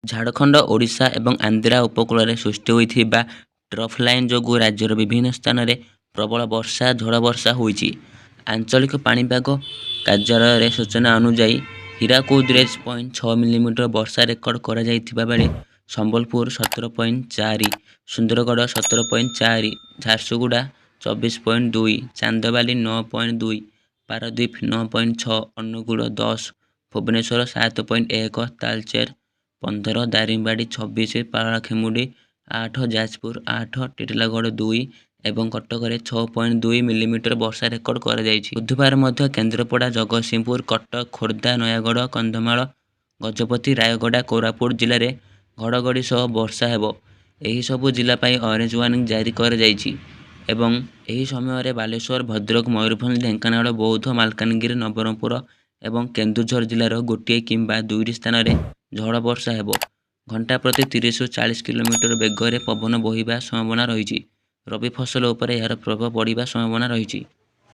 ଝାଡ଼ଖଣ୍ଡ, ଓଡ଼ିଶା ଏବଂ ଆନ୍ଧ୍ରା ଉପକୂଳରେ ସୃଷ୍ଟି ହୋଇଥିବା ଟ୍ରଫ୍ ଲାଇନ୍ ଯୋଗୁଁ ରାଜ୍ୟର ବିଭିନ୍ନ ସ୍ଥାନରେ ପ୍ରବଳ ବର୍ଷା, ଝଡ଼ ବର୍ଷା ହୋଇଛି। ଆଞ୍ଚଳିକ ପାଣିପାଗ କାର୍ଯ୍ୟାଳୟର ସୂଚନା ଅନୁଯାୟୀ ହୀରାକୁଦରେ 6 ମିଲିମିଟର ବର୍ଷା ରେକର୍ଡ କରାଯାଇଥିବା ବେଳେ ସମ୍ବଲପୁର 17.4, ସୁନ୍ଦରଗଡ଼ 17.4, ଝାରସୁଗୁଡ଼ା 24.2, ଚାନ୍ଦବାଲି 9.2, ପାରାଦୀପ 9.6, ଅନୁଗୁଳ 10, ଭୁବନେଶ୍ୱର 7.1, ତାଳଚେର 15, ଦାରିଙ୍ଗବାଡ଼ି 26, ପାରଳାଖେମୁଣ୍ଡି 8, ଯାଜପୁର 8, ଟିଟିଲାଗଡ଼ 2 ଏବଂ କଟକରେ 6.2 ମିଲିମିଟର ବର୍ଷା ରେକର୍ଡ କରାଯାଇଛି। ବୁଧବାର ମଧ୍ୟ କେନ୍ଦ୍ରାପଡ଼ା, ଜଗତସିଂହପୁର, କଟକ, ଖୋର୍ଦ୍ଧା, ନୟାଗଡ଼, କନ୍ଧମାଳ, ଗଜପତି, ରାୟଗଡ଼ା, କୋରାପୁଟ ଜିଲ୍ଲାରେ ଘଡ଼ଘଡ଼ି ସହ ବର୍ଷା ହେବ। ଏହି ସବୁ ଜିଲ୍ଲା ପାଇଁ ଅରେଞ୍ଜ ୱାର୍ଣ୍ଣିଂ ଜାରି କରାଯାଇଛି ଏବଂ ଏହି ସମୟରେ ବାଲେଶ୍ୱର, ଭଦ୍ରକ, ମୟୂରଭଞ୍ଜ, ଢେଙ୍କାନାଳ, ବୌଦ୍ଧ, ମାଲକାନଗିରି, ନବରଙ୍ଗପୁର ଏବଂ କେନ୍ଦୁଝର ଜିଲ୍ଲାର ଗୋଟିଏ କିମ୍ବା ଦୁଇଟି ସ୍ଥାନରେ ଝଡ଼ ବର୍ଷା ହେବ। ଘଣ୍ଟା ପ୍ରତି 30ରୁ 40 କିଲୋମିଟର ବେଗରେ ପବନ ବହିବା ସମ୍ଭାବନା ରହିଛି। ରବି ଫସଲ ଉପରେ ଏହାର ପ୍ରଭାବ ପଡ଼ିବା ସମ୍ଭାବନା ରହିଛି।